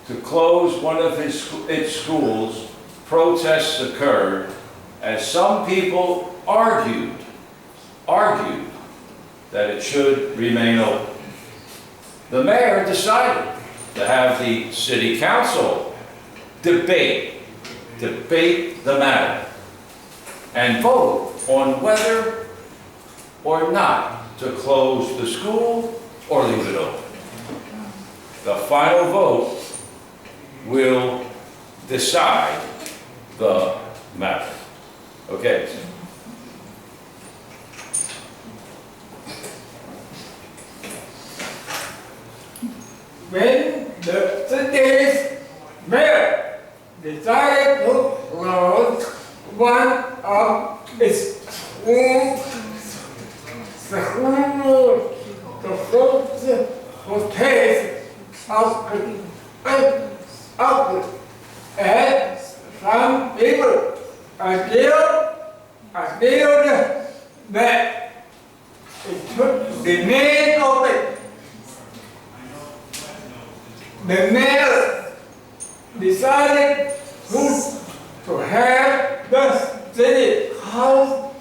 to close one of its schools, protests occurred as some people argued that it should remain open. The mayor decided to have the city council debate the matter and vote on whether or not to close the school or leave it open. The final vote will decide the matter. Okay. When the city's mayor decided to close one of its schools to close the protest of and some people argued that it should remain open. The mayor decided to have the city council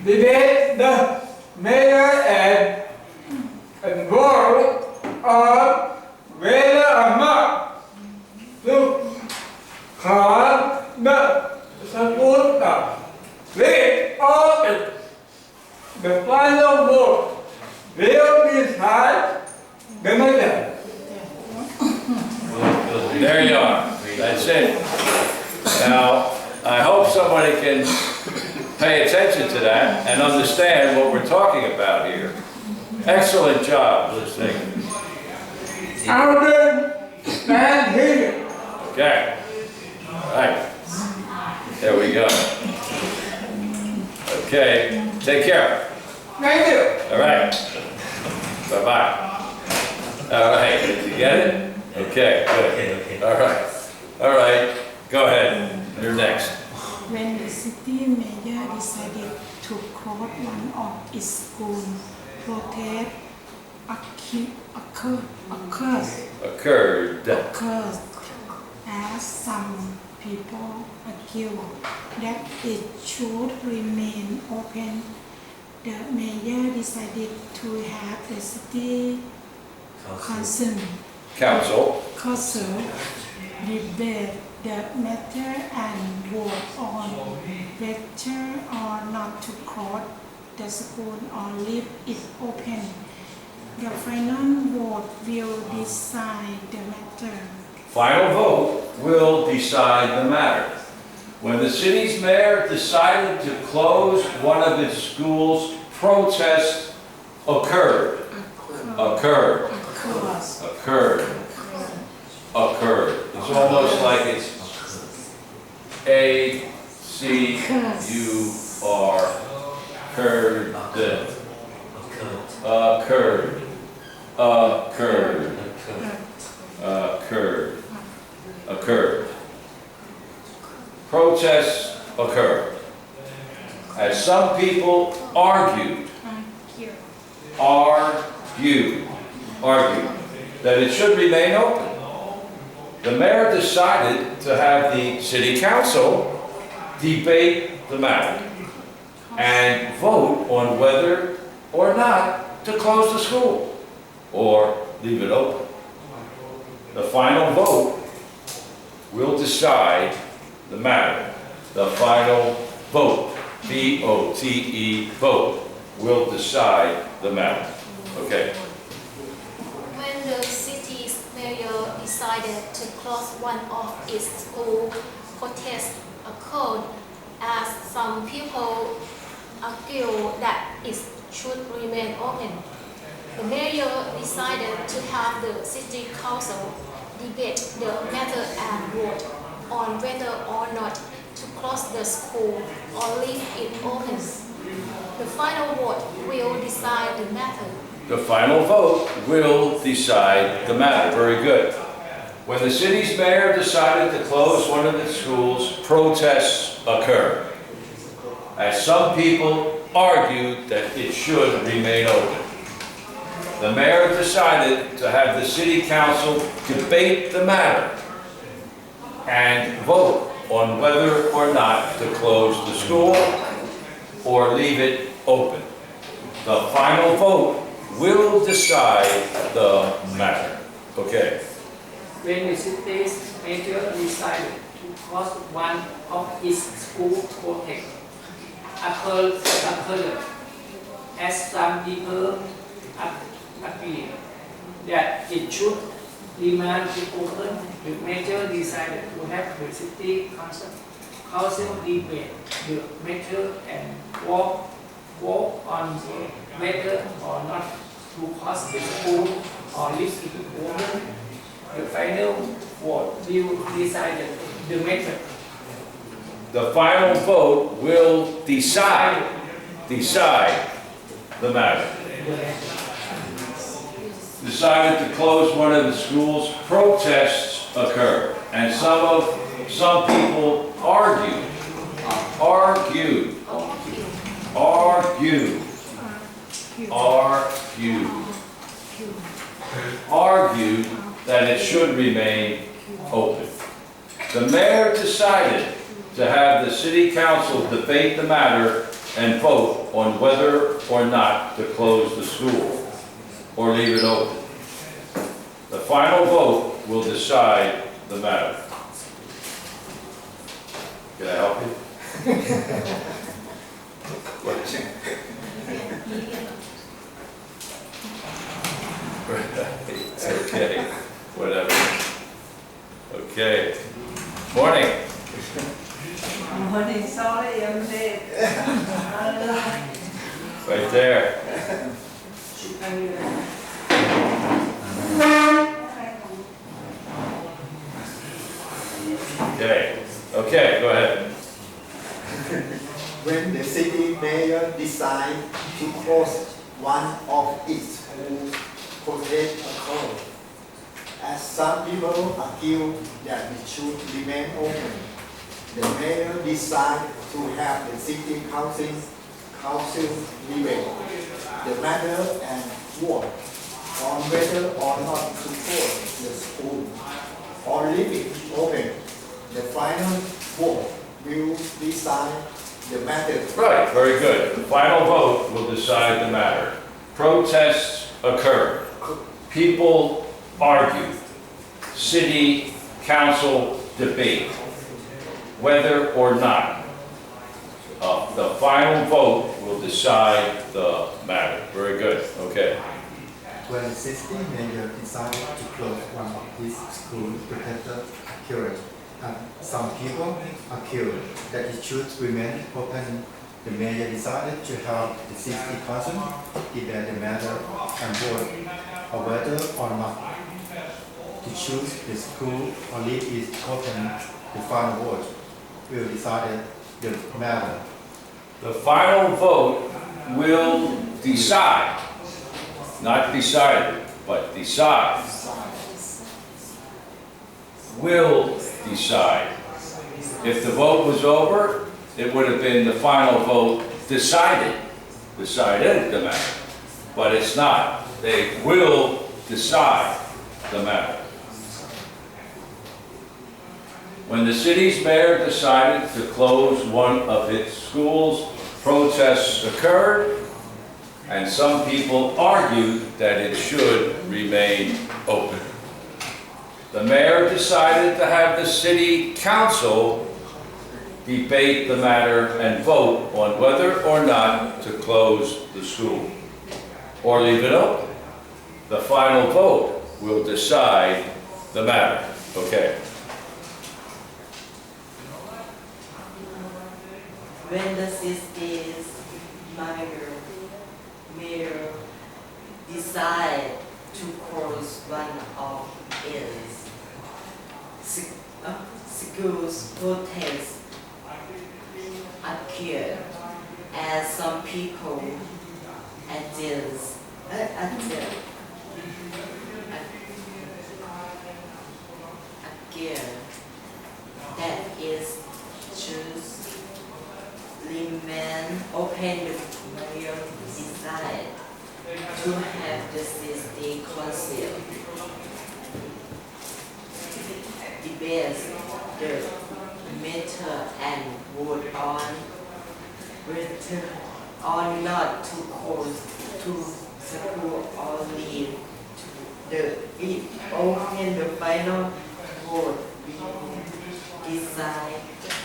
debate the mayor and vote on whether or not to close the school or leave open. The final vote will decide the matter. There you are. That's it. Now, I hope somebody can pay attention to that and understand what we're talking about here. Excellent job listening. Alden and here. Okay. All right. There we go. Okay. Take care. Thank you. All right. Bye-bye. All right. Did you get it? Okay. Good. All right. All right. Go ahead. You're next. When the city mayor decided to close one of its schools, protest Occurred. as some people argued that it should remain open. The mayor decided to have the city council debate the matter and vote on whether or not to close the school or leave it open. The final vote will decide the matter. Final vote will decide the matter. When the city's mayor decided to close one of its schools, protests occurred. It's almost like it's occurred. Protests occurred. As some people argued that it should remain open. The mayor decided to have the city council debate the matter and vote on whether or not to close the school or leave it open. The final vote will decide the matter. The final vote, V-O-T-E, vote, will decide the matter. Okay. When the city's mayor decided to close one of its schools, protests occurred as some people argued that it should remain open. The mayor decided to have the city council debate the matter and vote on whether or not to close the school or leave it open. The final vote will decide the matter. The final vote will decide the matter. Very good. When the city's mayor decided to close one of its schools, protests occurred, as some people argued that it should remain open. the mayor decided to have the city council debate the matter and vote on whether or not to close the school or leave it open. The final vote will decide the matter. Okay. When the city's mayor decided to close one of its school projects, occurred as some people agreed that it should remain open. The mayor decided to have the city council debate the matter and vote on whether or not to close the school or leave it open. The final vote will decide the matter. The final vote will decide the matter. Decided to close one of the schools, protests occurred, and some people argued that it should remain open. The mayor decided to have the city council debate the matter and vote on whether or not to close the school or leave it open. The final vote will decide the matter. Can I help you? What is it? It's okay. Whatever. Okay. Morning. Morning, sorry, I'm late. Right there. Okay, go ahead. When the city mayor decided to close one of its schools, protests occurred, as some people argued that it should remain open. The mayor decided to have the city council debate the matter and vote on whether or not to close the school or leave it open. The final vote will decide the matter. Right, very good. The final vote will decide the matter. Protests occurred. People argued. City council debate whether or not. The final vote will decide the matter. Very good. Okay. When the city mayor decided to close one of his schools, protesters occurred, and some people argued that it should remain open. The mayor decided to have the city council debate the matter and vote on whether or not to choose the school or leave it open. The final vote will decide the matter. The final vote will decide, not decided, but decide. Will decide. If the vote was over, it would have been the final vote decided the matter. But it's not. They will decide the matter. When the city's mayor decided to close one of its schools, protests occurred, and some people argued that it should remain open. The mayor decided to have the city council debate the matter and vote on whether or not to close the school or leave it open. The final vote will decide the matter. Okay. When the city's mayor decide to close one of its schools, protests occurred, as some people argued that it should remain open. The mayor decided to have the city discuss the matter and vote on whether or not to close to school or leave it open. The final vote will decide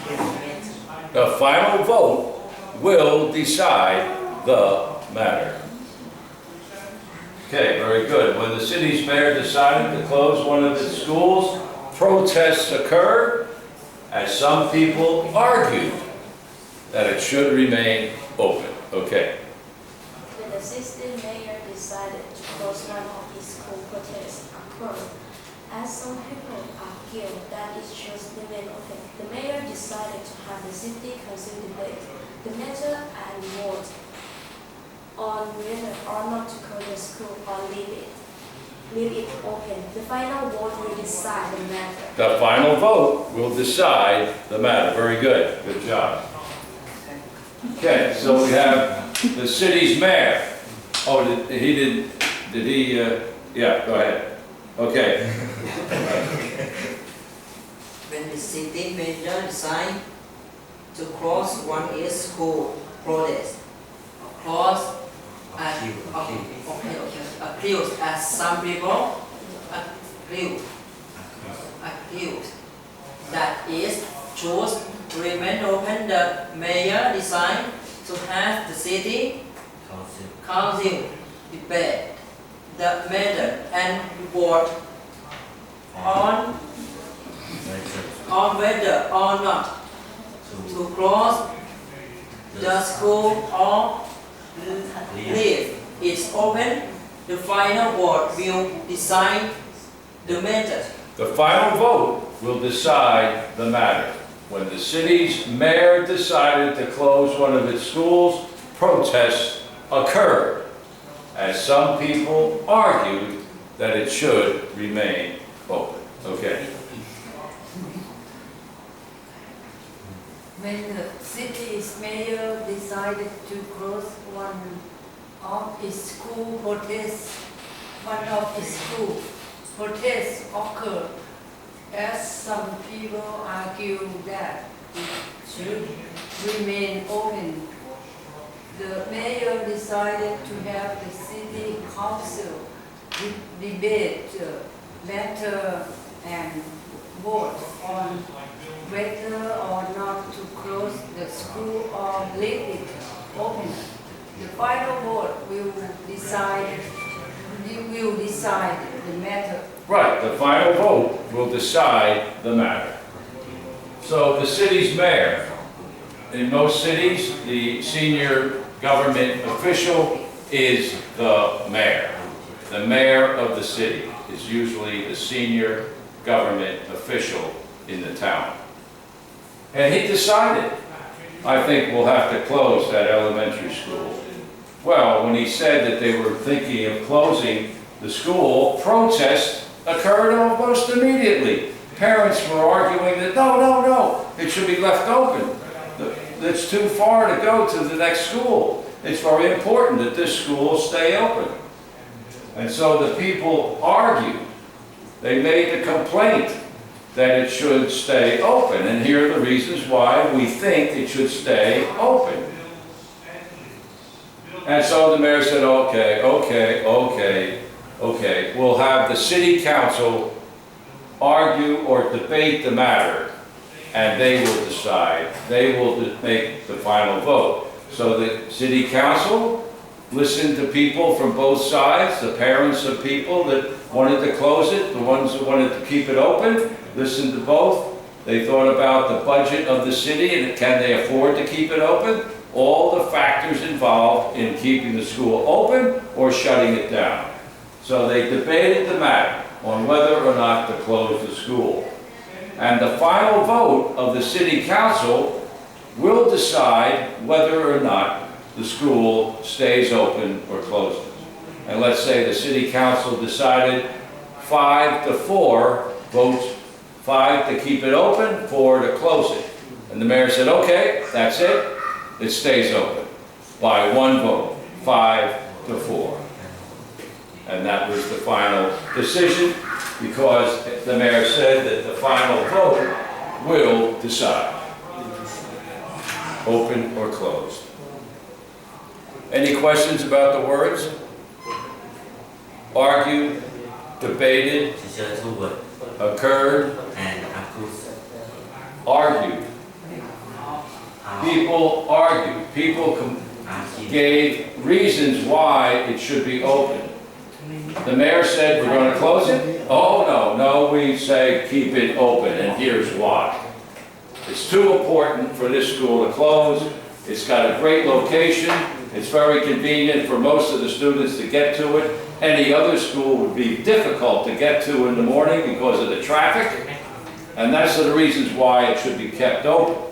the matter. The final vote will decide the matter. Okay, very good. When the city's mayor decided to close one of its schools, protests occurred as some people argued that it should remain open. Okay. When the city mayor decided to close one of his school, protests occurred as some people argued that it should remain open. The mayor decided to have the city council debate the matter and vote on whether or not to close the school or leave it open. The final vote will decide the matter. The final vote will decide the matter. Very good. Good job. Okay, so we have the city's mayor. Oh, yeah, go ahead. Okay. When the city mayor decided to close one of its school, protest accused as some people accused that it should remain open. The mayor decided to have the city council debate the matter and vote on whether or not to close the school or leave it open. The final vote will decide the matter. The final vote will decide the matter. When the city's mayor decided to close one of its schools, protests occurred as some people argued that it should remain open. Okay. When the city's mayor decided to close one of its school, protests occurred as some people argued that it should remain open. The mayor decided to have the city council debate the matter and vote on whether or not to close the school or leave it open. The final vote will decide the matter. Right, the final vote will decide the matter. So the city's mayor, in most cities, the senior government official is the mayor. The mayor of the city is usually the senior government official in the town. And he decided, I think we'll have to close that elementary school. Well, when he said that they were thinking of closing the school, protests occurred almost immediately. Parents were arguing that no, it should be left open. It's too far to go to the next school. It's very important that this school stay open. And so the people argued. They made the complaint that it should stay open. And here are the reasons why we think it should stay open. And so the mayor said, okay, we'll have the city council argue or debate the matter, and they will decide. They will make the final vote. So the city council listened to people from both sides, the parents of people that wanted to close it, the ones that wanted to keep it open, listened to both. They thought about the budget of the city and can they afford to keep it open? All the factors involved in keeping the school open or shutting it down. So they debated the matter on whether or not to close the school. And the final vote of the city council will decide whether or not the school stays open or closes. And let's say the city council decided 5-4 votes, 5 to keep it open, 4 to close it. And the mayor said, okay, that's it. It stays open by one vote, 5-4. And that was the final decision. because the mayor said that the final vote will decide, open or closed. Any questions about the words? Argued, debated, Teacher, 2 words occurred, and accused. argued. People argued. People gave reasons why it should be open. The mayor said, we're going to close it? Oh, no, we say keep it open, and here's why. It's too important for this school to close. It's got a great location. It's very convenient for most of the students to get to it. Any other school would be difficult to get to in the morning because of the traffic, and that's the reasons why it should be kept open.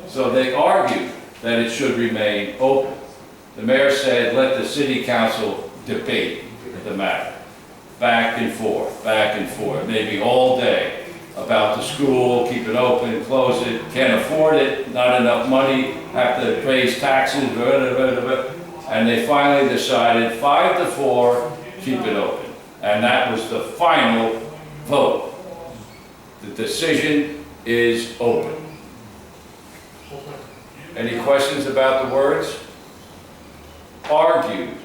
So they argued that it should remain open. The mayor said, let the city council debate the matter. Back and forth, maybe all day, about the school, keep it open, close it, can't afford it, not enough money, have to raise taxes, and they finally decided 5-4, keep it open. And that was the final vote. The decision is open. Any questions about the words? Argued.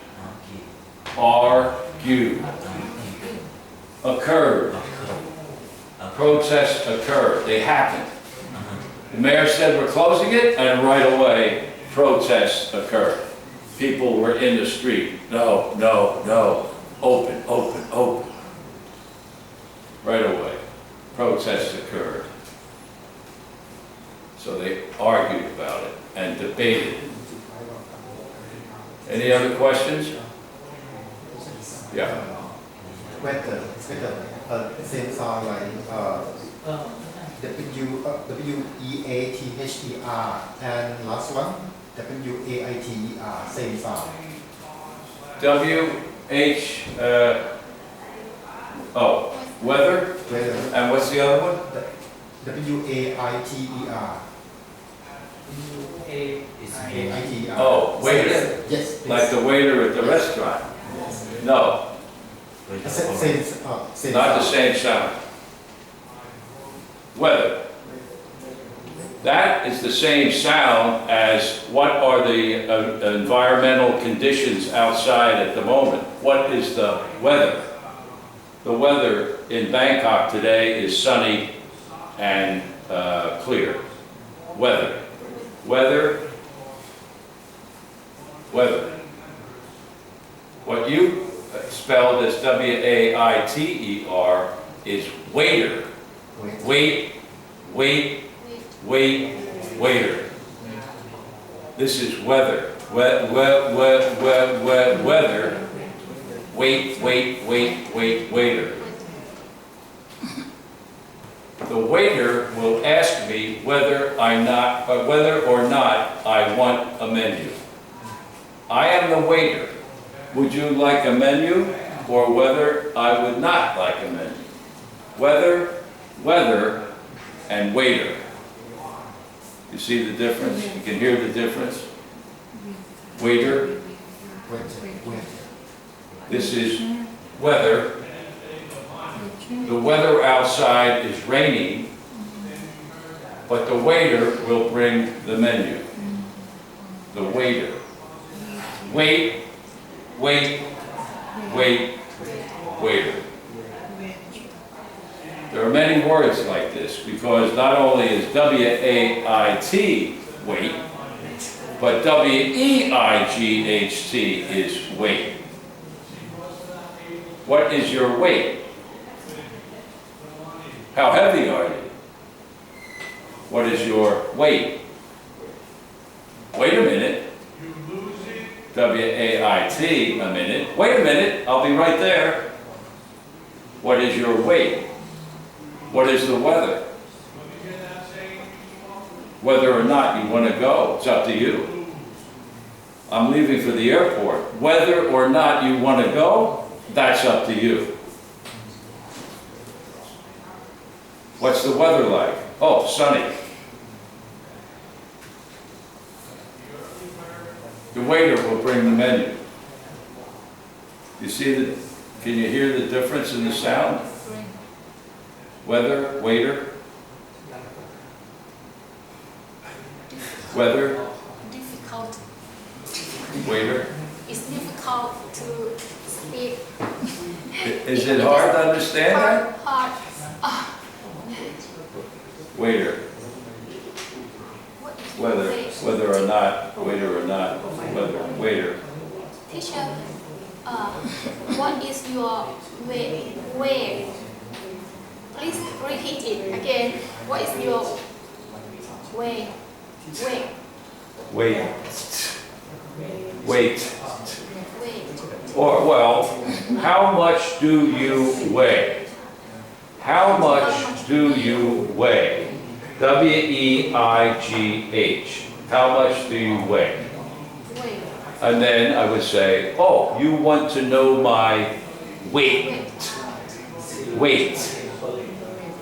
Argued. Occurred. Protests occurred. They happened. The mayor said we're closing it, and right away protests occurred. People were in the street. No. Open. Right away. Protests occurred. So they argued about it and debated. Any other questions? Yeah. Whether same sound like W-E-A-T-H-E-R and last one W-A-I-T-E-R, same sound. Weather? And what's the other one? W-A-I-T-E-R. W-A-I-T-E-R. Oh, waiter. Yes. Like the waiter at the restaurant? No. Same Not the same sound. Weather. That is the same sound as what are the environmental conditions outside at the moment. What is the weather? The weather in Bangkok today is sunny and clear. Weather. What you spelled as W-A-I-T-E-R is waiter. Waiter. This is weather. Weather. Waiter. The waiter will ask me whether or not I want a menu. I am the waiter. Would you like a menu, or whether I would not like a menu? Weather, and waiter. You see the difference? You can hear the difference? Waiter. This is weather. The weather outside is raining, but the waiter will bring the menu. The waiter. Waiter. There are many words like this because not only is W-A-I-T wait, but W-E-I-G-H-T is wait. What is your weight? How heavy are you? What is your weight? Wait a minute. W-A-I-T, a minute. Wait a minute, I'll be right there. What is your weight? What is the weather? Whether or not you want to go, it's up to you. I'm leaving for the airport. Whether or not you want to go, that's up to you. What's the weather like? Oh, sunny. The waiter will bring the menu. You see the Can you hear the difference in the sound? Weather, waiter. Weather, Difficult. waiter. It's difficult to speak. Is it hard to understand that? Hard. Waiter, What is whether or not, waiter or not, whether, waiter. Teacher, what is your way? Please repeat it again. What is your way? Wait. Wait. Way. Or, well, how much do you weigh? How much do you weigh? W-E-I-G-H. How much do you weigh? Way. And then I would say, oh, you want to know my weight. Weight.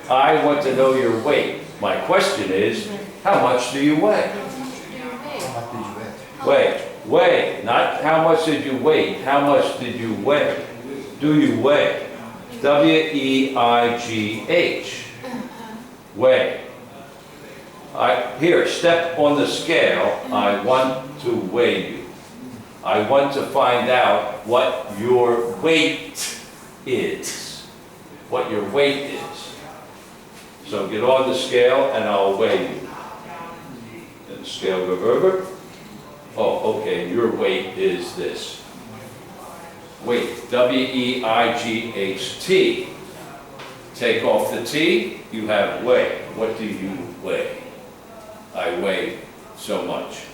I want to know your weight. My question is, how much do you weigh? Weigh. Weigh. Not how much did you weigh. How much did you weigh? Do you weigh? W-E-I-G-H. Weigh. Here, step on the scale. I want to weigh you. I want to find out what your weight is. What your weight is. So get on the scale and I'll weigh you. And the scale goes over. Oh, okay, your weight is this. Weight, W-E-I-G-H-T. Take off the T, you have weigh. What do you weigh? I weigh so much.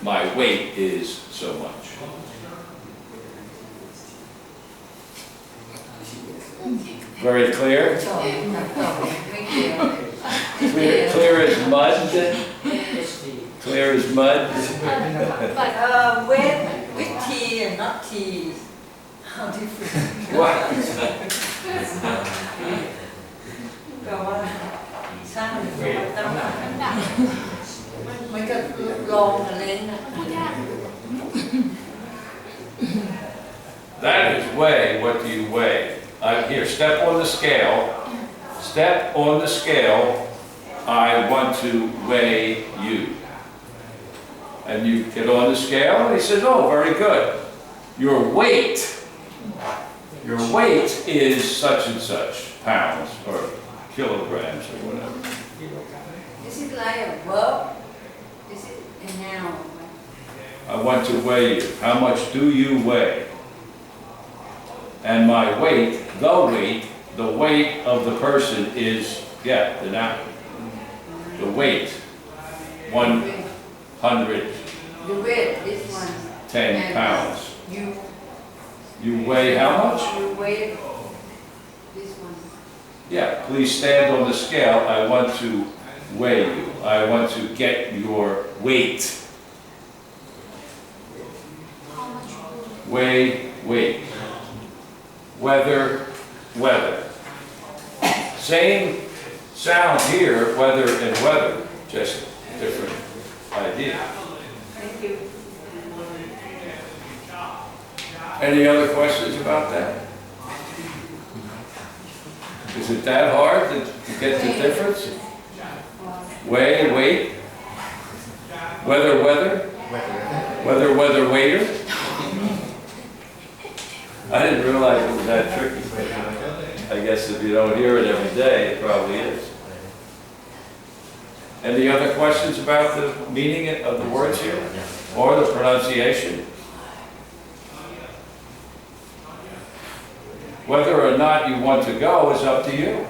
My weight is so much. Very clear? Clear as mud? Clear as mud? When with tea and not tea, how different? What? แปลว่าสร้างตั้งมันก็ลองกันเล่นนะ That is weigh. What do you weigh? Here, step on the scale. Step on the scale. I want to weigh you. And you get on the scale, and he says, oh, very good. Your weight is such and such pounds or kilograms or whatever. Is it like a verb? Is it a noun? I want to weigh you. How much do you weigh? And my weight, the weight of the person is, the noun. The weight, 100. You weigh this one. 10 pounds. You weigh how much? You weigh this one. Yeah, please stand on the scale. I want to weigh you. I want to get your weight. Weigh, weight. Weather, weather. Same sound here, weather and weather, just different idea. Thank you. Any other questions about that? Is it that hard to get the difference? Weigh, weight. Weather, weather. Weather, weather, waiter. I didn't realize it was that tricky. I guess if you don't hear it every day, it probably is. Any other questions about the meaning of the words here? Or the pronunciation? Whether or not you want to go is up to you.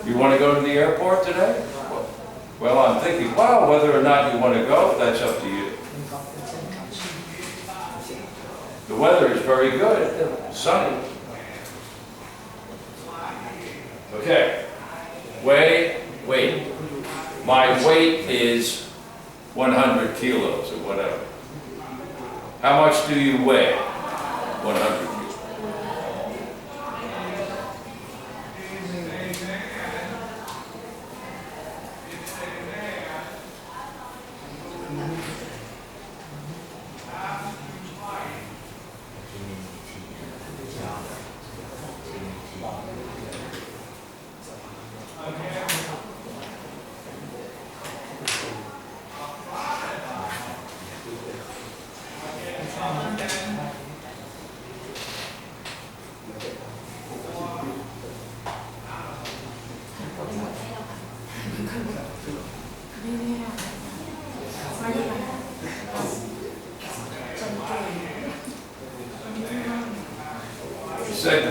You want to go to the airport today? Well, I'm thinking, well, whether or not you want to go, that's up to you. The weather is very good, sunny. Okay, weight. My weight is 100 kilos or whatever. How much do you weigh? 100 kilos.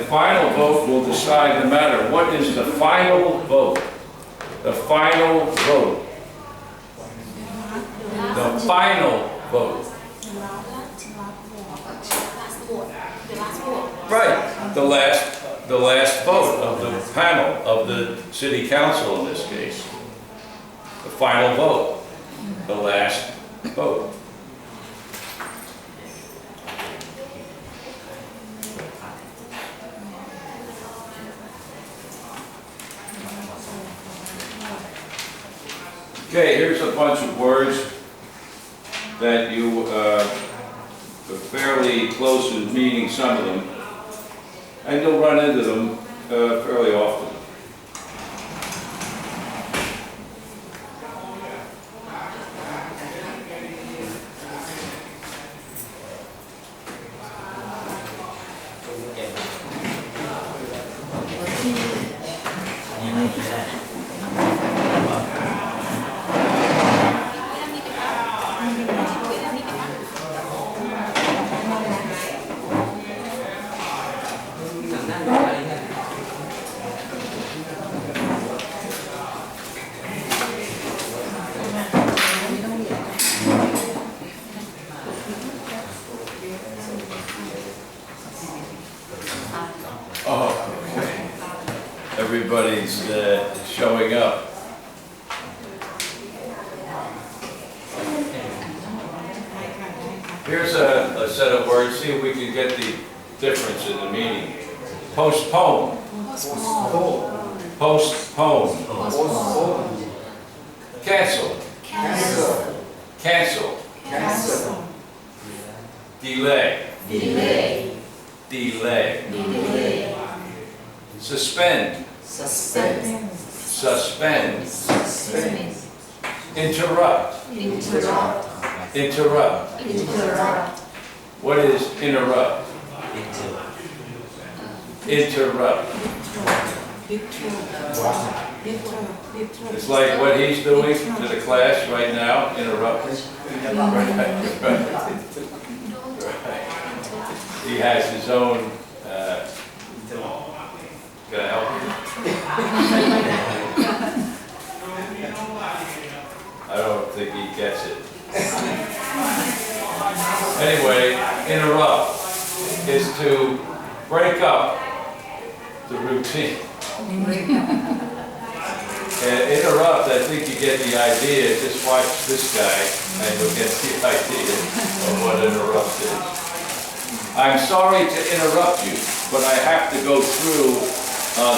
final vote will decide the matter. What is the final vote? The final vote. The final vote. Right, the last vote of the panel, of the city council in this case. The final vote, the last vote. Okay, here's a bunch of words that you are fairly close to meaning, some of them, and you'll run into them fairly often. Everybody's showing up. Here's a set of words. See if we can get the difference in the meaning. Postpone. Postpone. Cancel. Cancel. Delay. Delay. Suspend. Suspend. Interrupt. Interrupt. What is interrupt? Interrupt. It's like what he's doing to the class right now, interrupting. Right. He has his own, can I help you? I don't think he gets it. Anyway, interrupt is to break up the routine. And interrupt, I think you get the idea. Just watch this guy and you'll get the idea of what interrupt is. I'm sorry to interrupt you, but I have to go through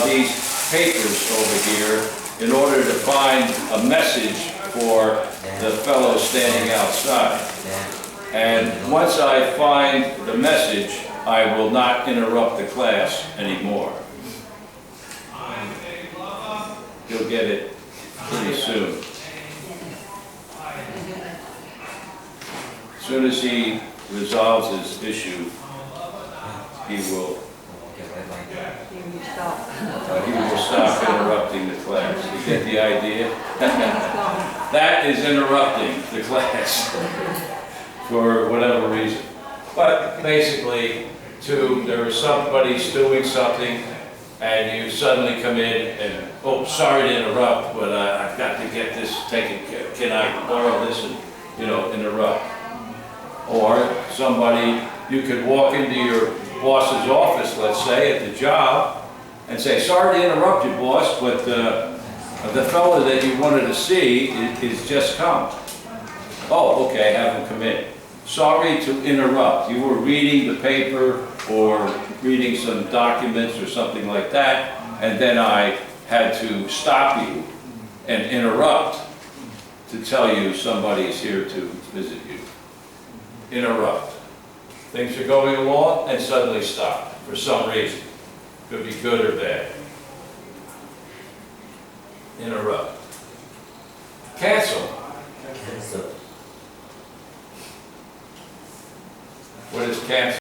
these papers over here in order to find a message for the fellow standing outside. And once I find the message, I will not interrupt the class anymore. You'll get it pretty soon. As soon as he resolves his issue, he will stop interrupting the class. You get the idea? That is interrupting the class for whatever reason. But basically, there is somebody's doing something and you suddenly come in and, oh, sorry to interrupt, but I've got to get this taken care of. Can I borrow this and, interrupt? Or somebody, you could walk into your boss's office, let's say, at the job, and say, sorry to interrupt you, boss, but the fellow that you wanted to see is just come. Oh, okay, have him come in. Sorry to interrupt. You were reading the paper or reading some documents or something like that, and then I had to stop you and interrupt to tell you somebody is here to visit you. Interrupt. Things are going along and suddenly stop for some reason. Could be good or bad. Interrupt. Cancel. What is cancel?